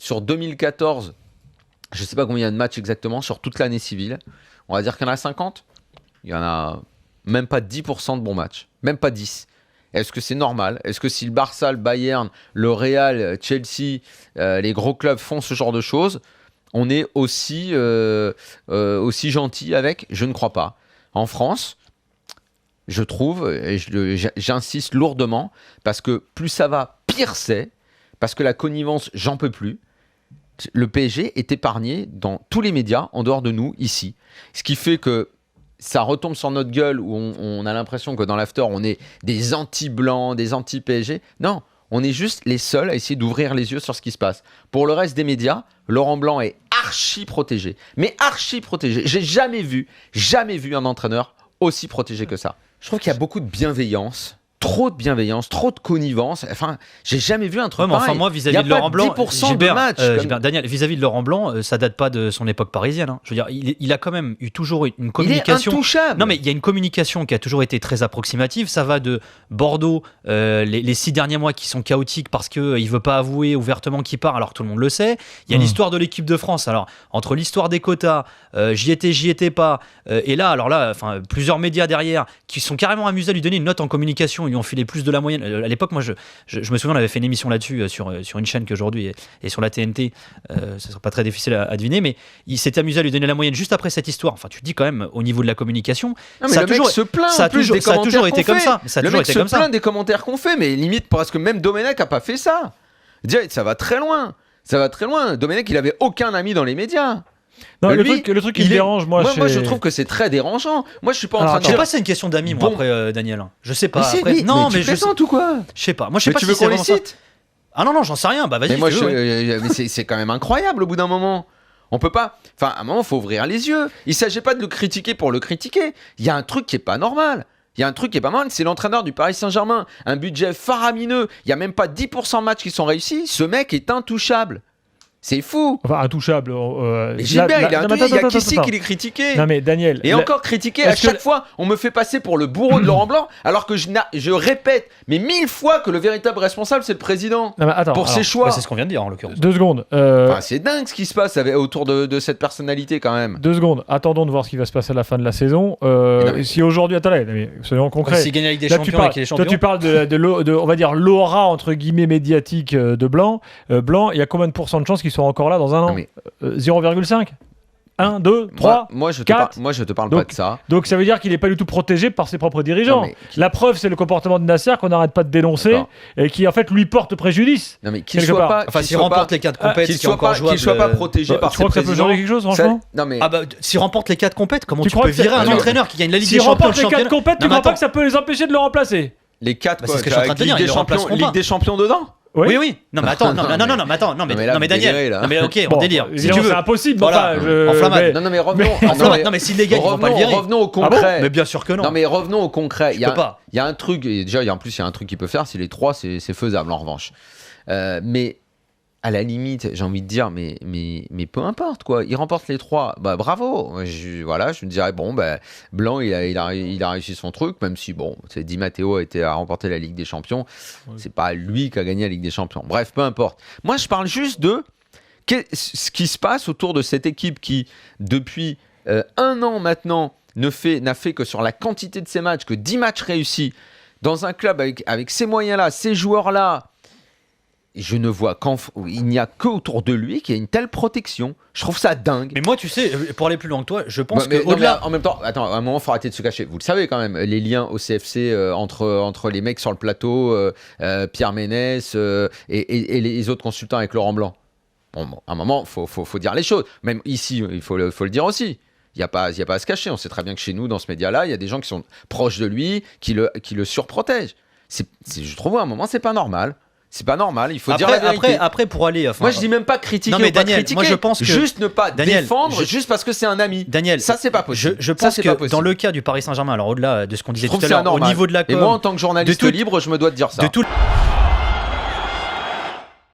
sur 2014, je ne sais pas combien il y a de matchs exactement, sur toute l'année civile, on va dire qu'il y en a 50. Il y en a même pas 10% de bons matchs. Même pas 10. Est-ce que c'est normal ? Est-ce que si le Barça, le Bayern, le Real, Chelsea, les gros clubs font ce genre de choses, on est aussi gentil avec ? Je ne crois pas. En France, je trouve, et j'insiste lourdement, parce que plus ça va, pire c'est, parce que la connivence, j'en peux plus. Le PSG est épargné dans tous les médias, en dehors de nous, ici. Ce qui fait que ça retombe sur notre gueule, où on a l'impression que dans l'after, on est des anti-blancs, des anti-PSG. Non, on est juste les seuls à essayer d'ouvrir les yeux sur ce qui se passe. Pour le reste des médias, Laurent Blanc est archi protégé. Mais archi protégé. J'ai jamais vu un entraîneur aussi protégé que ça. Je trouve qu'il y a beaucoup de bienveillance. Trop de bienveillance, trop de connivence. Enfin, j'ai jamais vu un truc pareil. Enfin, moi, vis-à-vis de Laurent Blanc, 10% de match. Gilbert, Daniel, vis-à-vis de Laurent Blanc, ça date pas de son époque parisienne. Hein. Je veux dire, il a quand même eu toujours une communication. Il est intouchable. Non, mais il y a une communication qui a toujours été très approximative. Ça va de Bordeaux, les 6 derniers mois qui sont chaotiques parce qu'il veut pas avouer ouvertement qu'il part, alors que tout le monde le sait. Il y a l'histoire de l'équipe de France. Alors, entre l'histoire des quotas, j'y étais pas, et là, plusieurs médias derrière qui sont carrément amusés à lui donner une note en communication. Ils lui ont filé plus de la moyenne. À l'époque, moi, je me souviens, on avait fait une émission là-dessus sur une chaîne qu'aujourd'hui et sur la TNT. Ce sera pas très difficile à deviner, mais il s'est amusé à lui donner la moyenne juste après cette histoire. Enfin, tu te dis quand même, au niveau de la communication, non, mais ça, le mec se plaint ça a toujours été comme ça. Le mec se plaint des commentaires qu'on fait, mais limite parce que même Domenech a pas fait ça. Ça va très loin. Domenech, il avait aucun ami dans les médias. Non, le truc qui me dérange, moi, je trouve que c'est très dérangeant. Moi, je suis pas en train de dire. Je sais pas, c'est une question d'amis, moi, après, Daniel. Je sais pas. Mais tu plaisantes ou quoi ? Je sais pas. Moi, je sais pas tu si veux qu'on les cite ? Ah non, j'en sais rien. Bah, vas-y. Mais c'est quand même incroyable au bout d'un moment. On peut pas. Enfin, à un moment, il faut ouvrir les yeux. Il s'agit pas de le critiquer pour le critiquer. Il y a un truc qui est pas normal. C'est l'entraîneur du Paris Saint-Germain. Un budget faramineux. Il y a même pas 10% de matchs qui sont réussis. Ce mec est intouchable. C'est fou. Enfin, intouchable. Mais Gilbert, il y a qui qui est critiqué. Non mais Daniel. Et encore critiqué. À chaque fois, on me fait passer pour le bourreau de Laurent Blanc, alors que je répète, mais 1000 fois que le véritable responsable, c'est le président. Non, mais attends, ses choix. C'est ce qu'on vient de dire en l'occurrence. 2 secondes. C'est dingue ce qui se passe autour de cette personnalité quand même. 2 secondes. Attendons de voir ce qui va se passer à la fin de la saison. Si aujourd'hui, attendez, soyons concrets. S'il gagne avec des champions et qu'il est champion. Toi, tu parles de, on va dire, l'aura entre guillemets médiatique de Blanc. Blanc, il y a combien de pourcents de chances qu'il soit encore là dans un an ? 0,5 1, 2, 3, moi, je 4. Je te parle pas de ça. Donc ça veut dire qu'il n'est pas du tout protégé par ses propres dirigeants. La preuve, c'est le comportement de Nasser qu'on n'arrête pas de dénoncer et qui en fait lui porte préjudice. Non mais qu'il soit pas. Enfin, s'il remporte les 4 compétitions, qu'il soit pas protégé par ses présidents. Tu crois que ça peut changer quelque chose, franchement ? Non mais. S'il remporte les 4 compétitions, comment tu peux virer un entraîneur qui gagne la Ligue des Champions ? S'il remporte les 4 compétitions, tu crois pas que ça peut les empêcher de le remplacer ? Les 4 c'est ce que je suis en train de te dire. Ligue des Champions dedans. Oui. Non, mais attends, non, mais Daniel. Non, mais ok, on délire. Si tu veux. C'est impossible. Voilà. Enflammade. Non, mais revenons. Non, mais s'il les gagne, ils vont pas le virer. Revenons au concret. Mais bien sûr que non. Non, mais revenons au concret. Il y a un truc. Déjà, il y a un truc qu'il peut faire. Si les 3, c'est faisable en revanche. Mais à la limite, j'ai envie de dire, mais peu importe quoi. Il remporte les 3, bah bravo. Je me dirais Blanc, il a réussi son truc, même si Di Matteo a remporté la Ligue des Champions. Ouais. C'est pas lui qui a gagné la Ligue des Champions. Bref, peu importe. Moi, je parle juste de ce qui se passe autour de cette équipe qui, depuis 1 an maintenant, n'a fait que sur la quantité de ses matchs, que 10 matchs réussis dans un club avec ces moyens-là, ces joueurs-là. Je ne vois il n'y a que autour de lui qu'il y a une telle protection. Je trouve ça dingue. Mais moi, tu sais, pour aller plus loin que toi, je pense que au-delà. En même temps, attends, à un moment, il faut arrêter de se cacher. Vous le savez quand même, les liens au CFC entre les mecs sur le plateau, Pierre Ménès et les autres consultants avec Laurent Blanc. À un moment, faut dire les choses. Même ici, il faut le dire aussi. Il n'y a pas à se cacher. On sait très bien que chez nous, dans ce média-là, il y a des gens qui sont proches de lui, qui le surprotègent. Je trouve à un moment, c'est pas normal. C'est pas normal, il faut dire la vérité. Après, pour aller. Moi, je dis même pas critiquer ou pas critiquer. Moi, je pense que juste ne pas défendre juste parce que c'est un ami. Daniel, ça, c'est pas possible. Je pense que dans le cas du Paris Saint-Germain, alors au-delà de ce qu'on disait tout à l'heure, au niveau de la com. Et moi, en tant que journaliste libre, je me dois de dire ça.